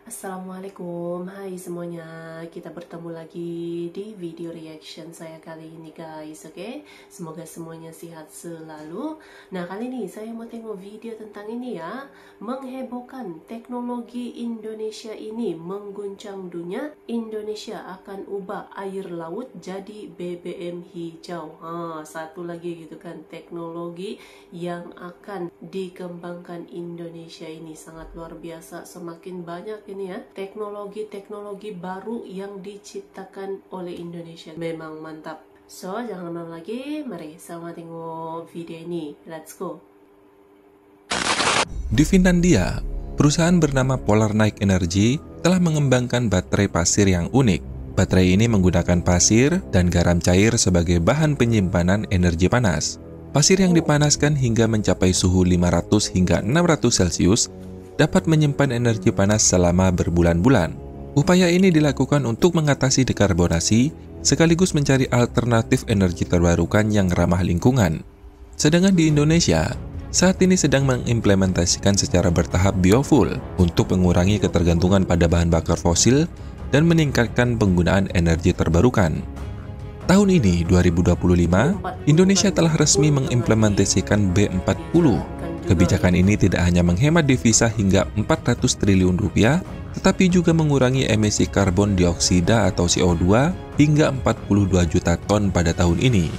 Assalamualaikum, hai semuanya. Kita bertemu lagi di video reaction saya kali ini guys, oke? Semoga semuanya sehat selalu. Nah, kali ini saya mau tengok video tentang ini ya. Menghebohkan, teknologi Indonesia ini mengguncang dunia. Indonesia akan ubah air laut jadi BBM hijau. Satu lagi gitu kan, teknologi yang akan dikembangkan Indonesia ini sangat luar biasa. Semakin banyak ini ya teknologi-teknologi baru yang diciptakan oleh Indonesia. Memang mantap. So, jangan lama lagi, mari sama tengok video ini. Let's go. Di Finlandia, perusahaan bernama Polar Night Energy telah mengembangkan baterai pasir yang unik. Baterai ini menggunakan pasir dan garam cair sebagai bahan penyimpanan energi panas. Pasir yang dipanaskan hingga mencapai suhu 500 hingga 600 Celcius dapat menyimpan energi panas selama berbulan-bulan. Upaya ini dilakukan untuk mengatasi dekarbonasi sekaligus mencari alternatif energi terbarukan yang ramah lingkungan. Sedangkan di Indonesia, saat ini sedang mengimplementasikan secara bertahap biofuel untuk mengurangi ketergantungan pada bahan bakar fosil dan meningkatkan penggunaan energi terbarukan. Tahun ini, 2025, Indonesia telah resmi mengimplementasikan B40. Kebijakan ini tidak hanya menghemat devisa hingga 400 triliun rupiah, tetapi juga mengurangi emisi karbon dioksida atau CO2 hingga 42 juta ton pada tahun ini.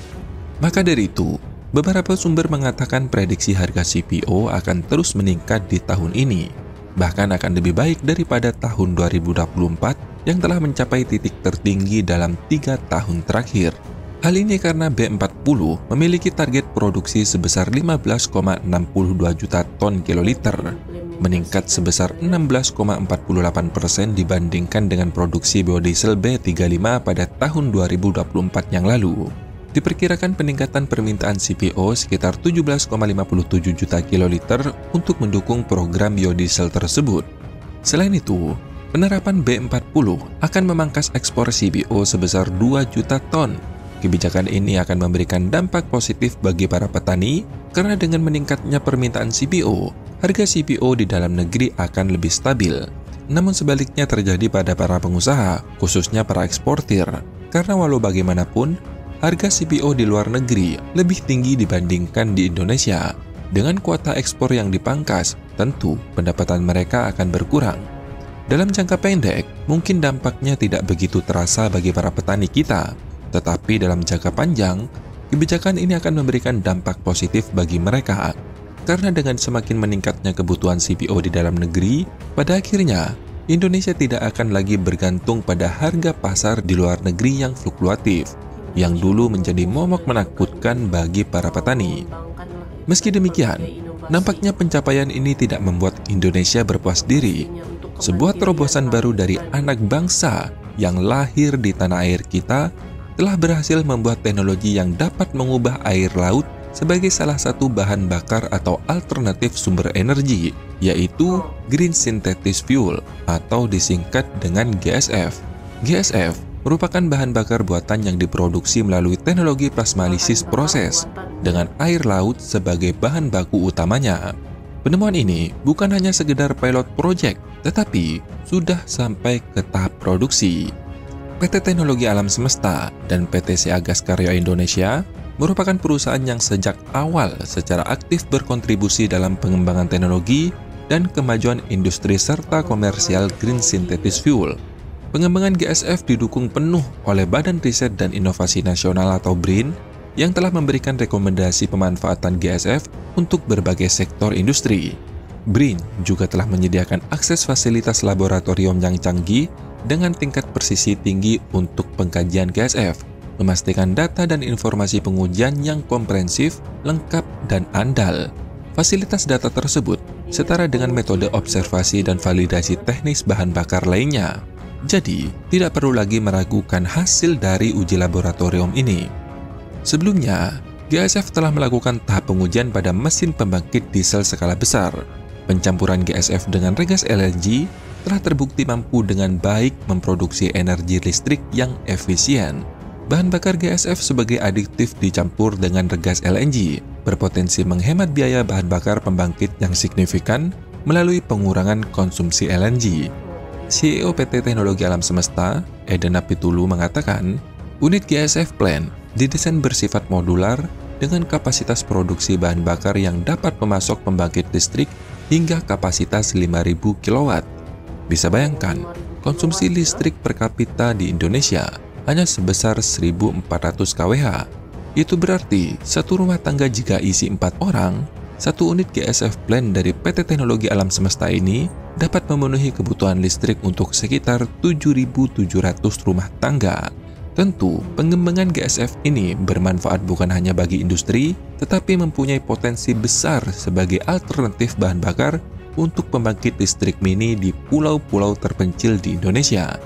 Maka dari itu, beberapa sumber mengatakan prediksi harga CPO akan terus meningkat di tahun ini, bahkan akan lebih baik daripada tahun 2024 yang telah mencapai titik tertinggi dalam 3 tahun terakhir. Hal ini karena B40 memiliki target produksi sebesar 15,62 juta ton kiloliter, meningkat sebesar 16,48% dibandingkan dengan produksi biodiesel B35 pada tahun 2024 yang lalu. Diperkirakan peningkatan permintaan CPO sekitar 17,57 juta kiloliter untuk mendukung program biodiesel tersebut. Selain itu, penerapan B40 akan memangkas ekspor CPO sebesar 2 juta ton. Kebijakan ini akan memberikan dampak positif bagi para petani karena dengan meningkatnya permintaan CPO, harga CPO di dalam negeri akan lebih stabil. Namun sebaliknya terjadi pada para pengusaha, khususnya para eksportir, karena walau bagaimanapun, harga CPO di luar negeri lebih tinggi dibandingkan di Indonesia. Dengan kuota ekspor yang dipangkas, tentu pendapatan mereka akan berkurang. Dalam jangka pendek, mungkin dampaknya tidak begitu terasa bagi para petani kita. Tetapi dalam jangka panjang, kebijakan ini akan memberikan dampak positif bagi mereka. Karena dengan semakin meningkatnya kebutuhan CPO di dalam negeri, pada akhirnya Indonesia tidak akan lagi bergantung pada harga pasar di luar negeri yang fluktuatif, yang dulu menjadi momok menakutkan bagi para petani. Meski demikian, nampaknya pencapaian ini tidak membuat Indonesia berpuas diri. Sebuah terobosan baru dari anak bangsa yang lahir di tanah air kita telah berhasil membuat teknologi yang dapat mengubah air laut sebagai salah satu bahan bakar atau alternatif sumber energi, yaitu Green Synthetic Fuel atau disingkat dengan GSF. GSF merupakan bahan bakar buatan yang diproduksi melalui teknologi plasmalisis proses dengan air laut sebagai bahan baku utamanya. Penemuan ini bukan hanya sekedar pilot project, tetapi sudah sampai ke tahap produksi. PT Teknologi Alam Semesta dan PT CA Gas Karya Indonesia merupakan perusahaan yang sejak awal secara aktif berkontribusi dalam pengembangan teknologi dan kemajuan industri serta komersial Green Synthetic Fuel. Pengembangan GSF didukung penuh oleh Badan Riset dan Inovasi Nasional atau BRIN yang telah memberikan rekomendasi pemanfaatan GSF untuk berbagai sektor industri. BRIN juga telah menyediakan akses fasilitas laboratorium yang canggih dengan tingkat presisi tinggi untuk pengkajian GSF, memastikan data dan informasi pengujian yang komprehensif, lengkap, dan andal. Fasilitas data tersebut setara dengan metode observasi dan validasi teknis bahan bakar lainnya. Jadi, tidak perlu lagi meragukan hasil dari uji laboratorium ini. Sebelumnya, GSF telah melakukan tahap pengujian pada mesin pembangkit diesel skala besar. Pencampuran GSF dengan regas LNG telah terbukti mampu dengan baik memproduksi energi listrik yang efisien. Bahan bakar GSF sebagai adiktif dicampur dengan regas LNG berpotensi menghemat biaya bahan bakar pembangkit yang signifikan melalui pengurangan konsumsi LNG. CEO PT Teknologi Alam Semesta, Eden Apitulu mengatakan, unit GSF Plant didesain bersifat modular dengan kapasitas produksi bahan bakar yang dapat memasok pembangkit listrik hingga kapasitas 5.000 kW. Bisa bayangkan, konsumsi listrik per kapita di Indonesia hanya sebesar 1.400 kWh. Itu berarti, satu rumah tangga jika isi 4 orang, satu unit GSF Plant dari PT Teknologi Alam Semesta ini dapat memenuhi kebutuhan listrik untuk sekitar 7.700 rumah tangga. Tentu, pengembangan GSF ini bermanfaat bukan hanya bagi industri, tetapi mempunyai potensi besar sebagai alternatif bahan bakar untuk pembangkit listrik mini di pulau-pulau terpencil di Indonesia.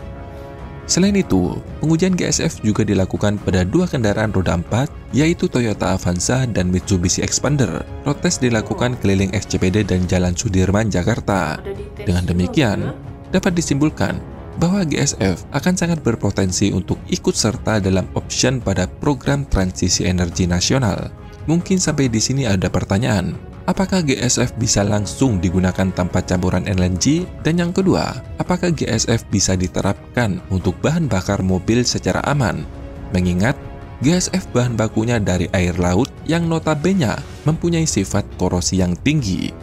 Selain itu, pengujian GSF juga dilakukan pada 2 kendaraan roda 4, yaitu Toyota Avanza dan Mitsubishi Expander. Protes dilakukan keliling SCPD dan Jalan Sudirman, Jakarta. Dengan demikian, dapat disimpulkan bahwa GSF akan sangat berpotensi untuk ikut serta dalam option pada program transisi energi nasional. Mungkin sampai di sini ada pertanyaan, apakah GSF bisa langsung digunakan tanpa campuran LNG? Dan yang kedua, apakah GSF bisa diterapkan untuk bahan bakar mobil secara aman? Mengingat, GSF bahan bakunya dari air laut yang notabene mempunyai sifat korosi yang tinggi.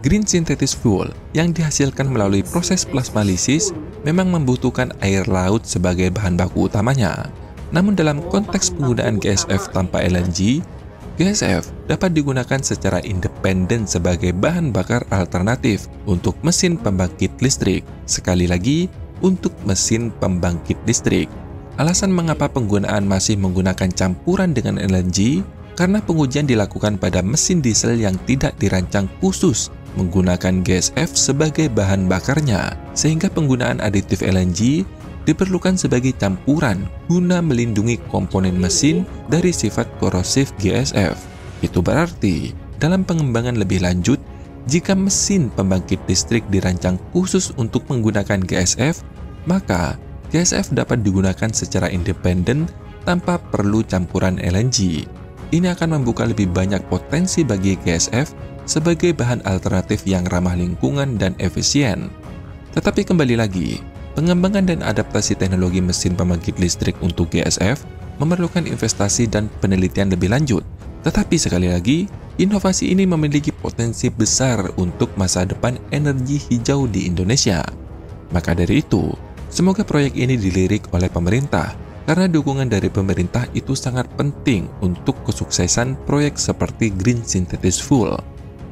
Green Synthetic Fuel yang dihasilkan melalui proses plasmalisis memang membutuhkan air laut sebagai bahan baku utamanya. Namun dalam konteks penggunaan GSF tanpa LNG, GSF dapat digunakan secara independen sebagai bahan bakar alternatif untuk mesin pembangkit listrik. Sekali lagi, untuk mesin pembangkit listrik. Alasan mengapa penggunaan masih menggunakan campuran dengan LNG, karena pengujian dilakukan pada mesin diesel yang tidak dirancang khusus menggunakan GSF sebagai bahan bakarnya, sehingga penggunaan aditif LNG diperlukan sebagai campuran guna melindungi komponen mesin dari sifat korosif GSF. Itu berarti, dalam pengembangan lebih lanjut, jika mesin pembangkit listrik dirancang khusus untuk menggunakan GSF, maka GSF dapat digunakan secara independen tanpa perlu campuran LNG. Ini akan membuka lebih banyak potensi bagi GSF sebagai bahan alternatif yang ramah lingkungan dan efisien. Tetapi kembali lagi, pengembangan dan adaptasi teknologi mesin pembangkit listrik untuk GSF memerlukan investasi dan penelitian lebih lanjut. Tetapi sekali lagi, inovasi ini memiliki potensi besar untuk masa depan energi hijau di Indonesia. Maka dari itu, semoga proyek ini dilirik oleh pemerintah, karena dukungan dari pemerintah itu sangat penting untuk kesuksesan proyek seperti Green Synthetic Fuel.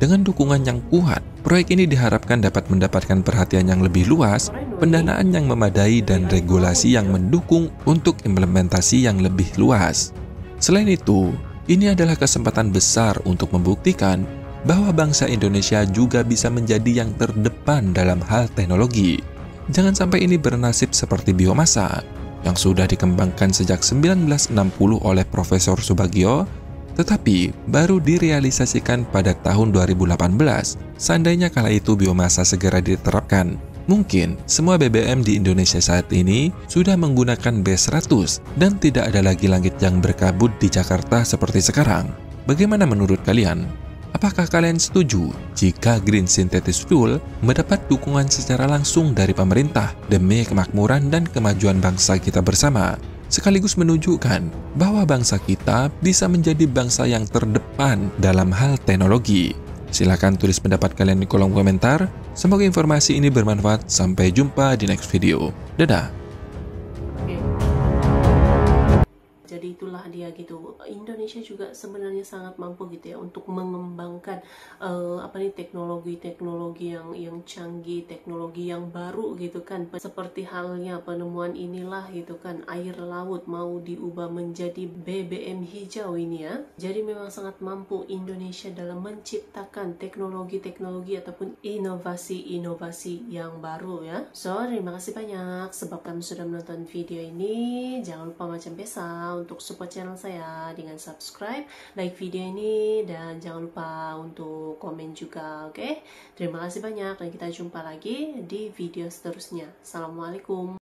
Dengan dukungan yang kuat, proyek ini diharapkan dapat mendapatkan perhatian yang lebih luas, pendanaan yang memadai, dan regulasi yang mendukung untuk implementasi yang lebih luas. Selain itu, ini adalah kesempatan besar untuk membuktikan bahwa bangsa Indonesia juga bisa menjadi yang terdepan dalam hal teknologi. Jangan sampai ini bernasib seperti biomasa, yang sudah dikembangkan sejak 1960 oleh Profesor Subagio, tetapi baru direalisasikan pada tahun 2018. Seandainya kala itu biomasa segera diterapkan, mungkin semua BBM di Indonesia saat ini sudah menggunakan B100 dan tidak ada lagi langit yang berkabut di Jakarta seperti sekarang. Bagaimana menurut kalian? Apakah kalian setuju jika Green Synthetic Fuel mendapat dukungan secara langsung dari pemerintah demi kemakmuran dan kemajuan bangsa kita bersama, sekaligus menunjukkan bahwa bangsa kita bisa menjadi bangsa yang terdepan dalam hal teknologi? Silahkan tulis pendapat kalian di kolom komentar. Semoga informasi ini bermanfaat. Sampai jumpa di next video. Dadah! Jadi itulah dia gitu. Indonesia juga sebenarnya sangat mampu gitu ya untuk mengembangkan teknologi-teknologi yang canggih, teknologi yang baru gitu kan. Seperti halnya penemuan inilah gitu kan, air laut mau diubah menjadi BBM hijau ini ya. Jadi memang sangat mampu Indonesia dalam menciptakan teknologi-teknologi ataupun inovasi-inovasi yang baru ya. So, terima kasih banyak sebab kamu sudah menonton video ini. Jangan lupa macam biasa untuk support channel saya dengan subscribe, like video ini, dan jangan lupa untuk komen juga, oke? Terima kasih banyak dan kita jumpa lagi di video seterusnya. Assalamualaikum.